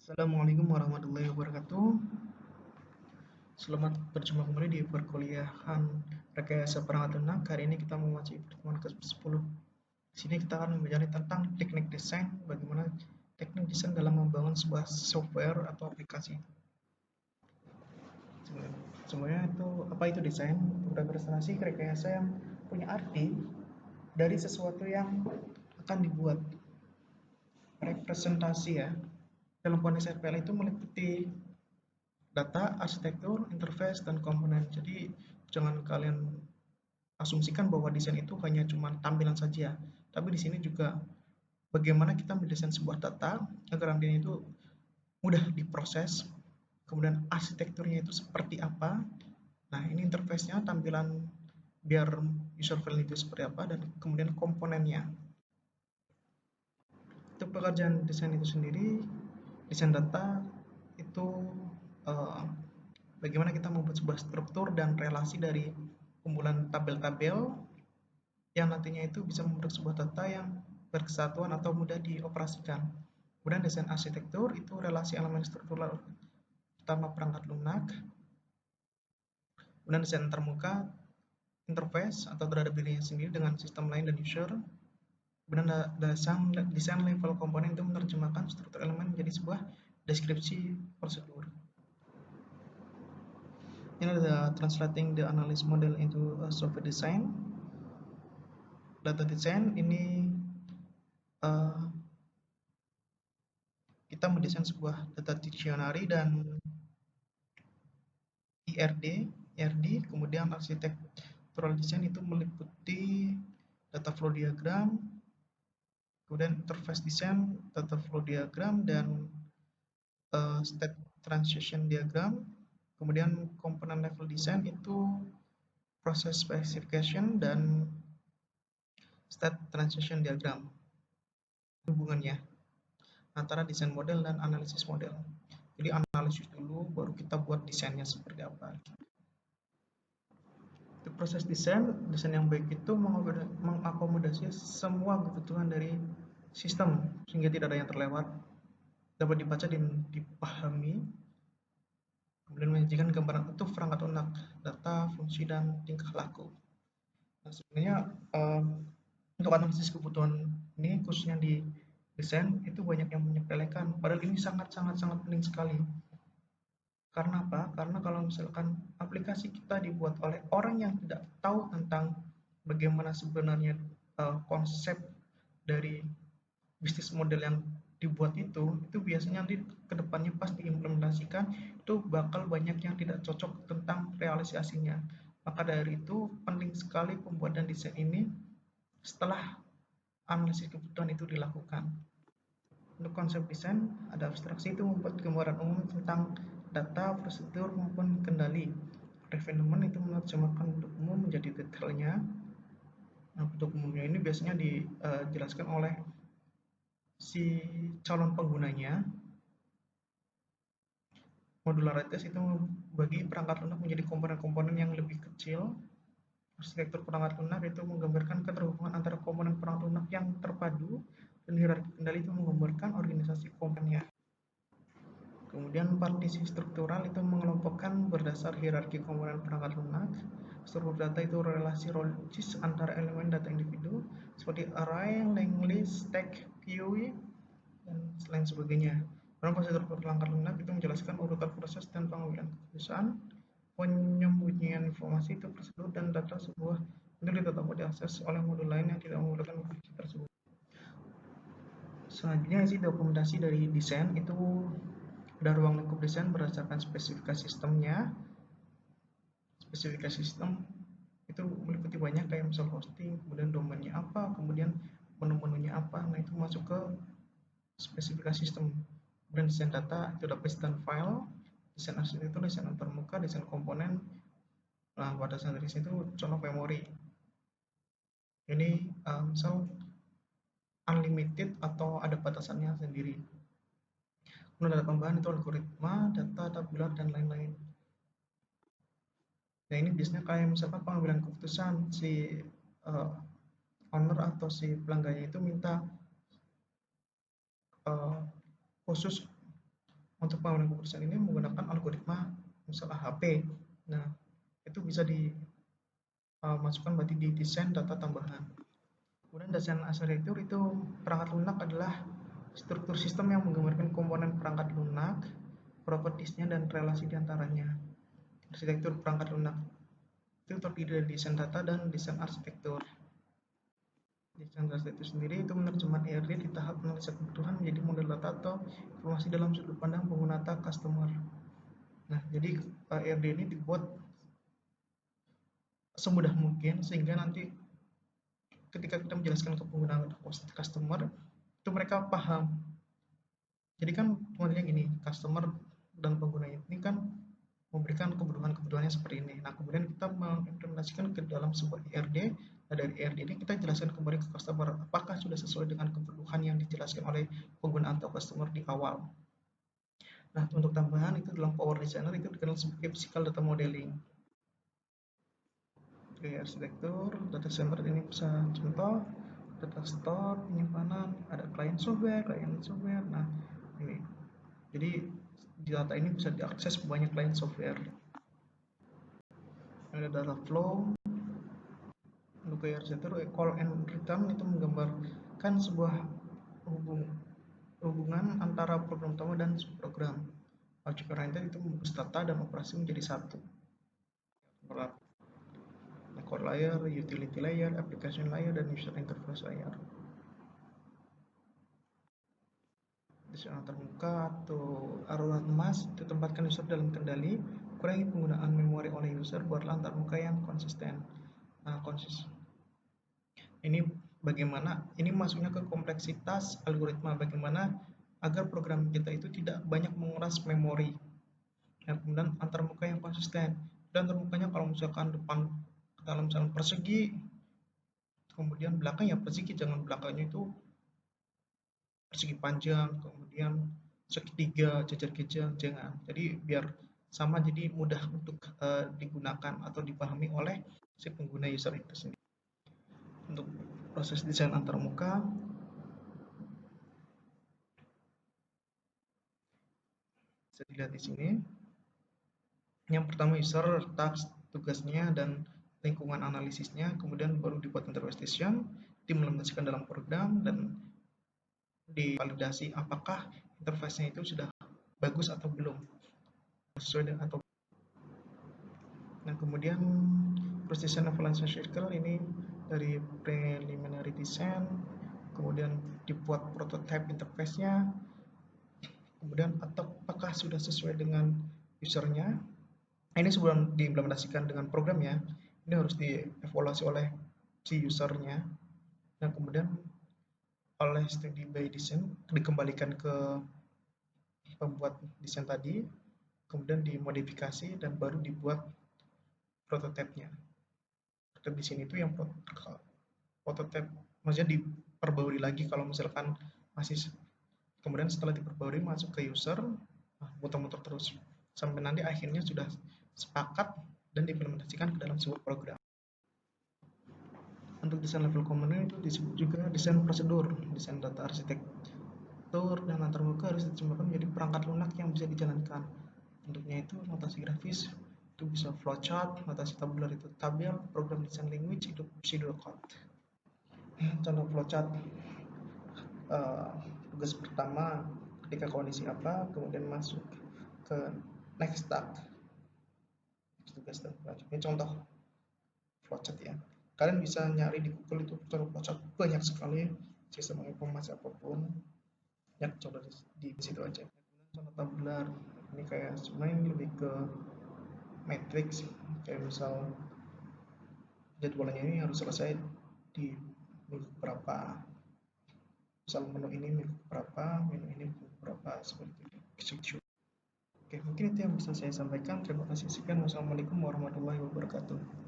Assalamualaikum warahmatullahi wabarakatuh. Selamat berjumpa kembali di perkuliahan rekayasa perangkat lunak. Hari ini kita memasuki pertemuan ke-10. Di sini kita akan membicarakan tentang teknik desain, bagaimana teknik desain dalam membangun sebuah software atau aplikasi. Sebenarnya apa itu desain? Representasi rekayasa yang punya arti dari sesuatu yang akan dibuat. Representasi ya. Dalam konteks RPL itu meliputi data, arsitektur, interface, dan komponen. Jadi jangan kalian asumsikan bahwa desain itu hanya cuma tampilan saja. Tapi di sini juga bagaimana kita mendesain sebuah data agar nantinya itu mudah diproses. Kemudian arsitekturnya itu seperti apa. Nah, ini interface-nya, tampilan biar user friendly itu seperti apa, dan kemudian komponennya. Untuk pekerjaan desain itu sendiri, desain data itu bagaimana kita membuat sebuah struktur dan relasi dari kumpulan tabel-tabel yang nantinya itu bisa membentuk sebuah data yang berkesatuan atau mudah dioperasikan. Kemudian desain arsitektur itu relasi elemen struktural utama perangkat lunak. Kemudian desain antarmuka, interface atau terhadap dirinya sendiri dengan sistem lain dan user. Kemudian desain level komponen itu menerjemahkan struktur elemen menjadi sebuah deskripsi prosedur. Ini ada translating the analysis model into a software design. Data design ini kita mendesain sebuah data dictionary dan IRD, kemudian architectural design itu meliputi data flow diagram, kemudian interface design, data flow diagram, dan state transition diagram. Kemudian komponen level design itu process specification dan state transition diagram. Hubungannya antara desain model dan analisis model. Jadi analisis dulu, baru kita buat desainnya seperti apa. Di proses desain yang baik itu mengakomodasi semua kebutuhan dari sistem sehingga tidak ada yang terlewat, dapat dibaca dan dipahami, kemudian menyajikan gambaran utuh perangkat lunak, data, fungsi, dan tingkah laku. Nah, sebenarnya untuk analisis kebutuhan ini khususnya di desain itu banyak yang menyepelekan, padahal ini sangat penting sekali. Karena apa? Karena kalau misalkan aplikasi kita dibuat oleh orang yang tidak tahu tentang bagaimana sebenarnya konsep dari bisnis model yang dibuat itu biasanya nanti kedepannya pas diimplementasikan itu bakal banyak yang tidak cocok tentang realisasinya. Maka dari itu penting sekali pembuatan desain ini setelah analisis kebutuhan itu dilakukan. Untuk konsep desain, ada abstraksi itu membuat gambaran umum tentang data, prosedur, maupun kendali. Refinement itu menerjemahkan bentuk umum menjadi detailnya. Nah, bentuk umumnya ini biasanya dijelaskan oleh si calon penggunanya. Modularitas itu membagi perangkat lunak menjadi komponen-komponen yang lebih kecil. Arsitektur perangkat lunak itu menggambarkan keterhubungan antara komponen perangkat lunak yang terpadu, dan hierarki kendali itu menggambarkan organisasi komponennya. Kemudian partisi struktural itu mengelompokkan berdasar hierarki komponen perangkat lunak. Struktur data itu relasi logis antara elemen data individu seperti array, linked list, stack, queue, dan lain sebagainya. Dalam prosedur perangkat lunak itu menjelaskan urutan proses dan pengambilan keputusan, penyembunyian informasi itu prosedur dan data sebuah modul tetap diakses oleh modul lain yang tidak menggunakan fungsi tersebut. Selanjutnya isi dokumentasi dari desain itu ada ruang lingkup desain berdasarkan spesifikasi sistemnya. Spesifikasi sistem itu meliputi banyak kayak misal hosting, kemudian domainnya apa, kemudian menu-menunya apa. Nah, itu masuk ke spesifikasi sistem. Kemudian desain data itu ada dan file, desain arsitektur, desain antarmuka, desain komponen. Nah, pada saat di situ contoh memori. Ini misal unlimited atau ada batasannya sendiri. Kemudian ada tambahan itu algoritma, data, tabular, dan lain-lain. Nah, ini biasanya kayak misalkan pengambilan keputusan si owner atau si pelanggannya itu minta khusus Untuk pengamanan kepolisian ini menggunakan algoritma misal AHP. Nah, itu bisa dimasukkan berarti di desain data tambahan. Kemudian desain arsitektur itu perangkat lunak adalah struktur sistem yang menggambarkan komponen perangkat lunak, propertiesnya dan relasi diantaranya. Arsitektur perangkat lunak itu terdiri dari desain data dan desain arsitektur. Desain arsitektur sendiri itu menerjemahkan ERD di tahap analisa kebutuhan menjadi model data atau informasi dalam sudut pandang pengguna atau customer. Nah, jadi ERD ini dibuat semudah mungkin sehingga nanti ketika kita menjelaskan ke pengguna customer itu mereka paham. Jadi kan modelnya gini, customer dan pengguna ini kan memberikan kebutuhan-kebutuhannya seperti ini. Nah, kemudian kita mengimplementasikan ke dalam sebuah ERD. Nah, dari ERD ini kita jelaskan kembali ke customer apakah sudah sesuai dengan kebutuhan yang dijelaskan oleh pengguna atau customer di awal. Nah, untuk tambahan itu dalam Power Designer itu dikenal sebagai physical data modeling. Oke, arsitektur data center ini bisa contoh data store, penyimpanan, ada client software. Nah, ini. Jadi data ini bisa diakses banyak client software. Ada data flow. Untuk arsitektur call and return itu menggambarkan sebuah hubungan antara program utama dan subprogram. Object oriented itu membungkus data dan operasi menjadi satu. Core layer, utility layer, application layer, dan user interface layer. Desain terbuka atau aruan emas ditempatkan user dalam kendali, kurangi penggunaan memori oleh user, buatlah antarmuka yang konsisten. Nah, ini bagaimana ini masuknya ke kompleksitas algoritma, bagaimana agar program kita itu tidak banyak menguras memori. Nah, kemudian antarmuka yang konsisten, dan antarmukanya kalau misalkan depan dalam misalkan persegi, kemudian belakang ya persegi, jangan belakangnya itu persegi panjang, kemudian segitiga, jajar-jajar, jangan. Jadi biar sama, jadi mudah untuk digunakan atau dipahami oleh si pengguna user itu sendiri. Untuk proses desain antarmuka, bisa dilihat di sini. Yang pertama user, task, tugasnya, dan lingkungan analisisnya, kemudian baru dibuat interface design, diimplementasikan dalam program, dan divalidasi apakah interface-nya itu sudah bagus atau belum, sesuai dengan atau. Nah, kemudian proses evaluation cycle ini dari preliminary design, kemudian dibuat prototype interface-nya, kemudian apakah sudah sesuai dengan usernya. Ini sebelum diimplementasikan dengan program ya, ini harus dievaluasi oleh si usernya. Nah, kemudian oleh study by design dikembalikan ke pembuat desain tadi, kemudian dimodifikasi dan baru dibuat prototipenya. Di sini itu yang prototipe maksudnya diperbarui lagi kalau misalkan masih, kemudian setelah diperbarui masuk ke user, muter-muter terus sampai nanti akhirnya sudah sepakat dan diimplementasikan ke dalam sebuah program. Untuk desain level komponen itu disebut juga desain prosedur. Desain data arsitektur dan antarmuka harus diterjemahkan menjadi perangkat lunak yang bisa dijalankan. Bentuknya itu notasi grafis, itu bisa flowchart, notasi tabular itu tabel, program design language itu pseudocode. Contoh flowchart, tugas pertama ketika kondisi apa, kemudian masuk ke next step, tugas dan flowchart. Ini contoh flowchart ya. Kalian bisa nyari di Google itu contoh flowchart banyak sekali, sistem informasi apapun, ya coba di situ aja. Contoh tabular, ini kayak sebenarnya lebih ke matrix, kayak misal jadwalnya ini harus selesai di minggu berapa, misal menu ini minggu berapa, menu ini minggu berapa, seperti itu. Oke, mungkin itu yang bisa saya sampaikan. Terima kasih sekian. Wassalamualaikum warahmatullahi wabarakatuh.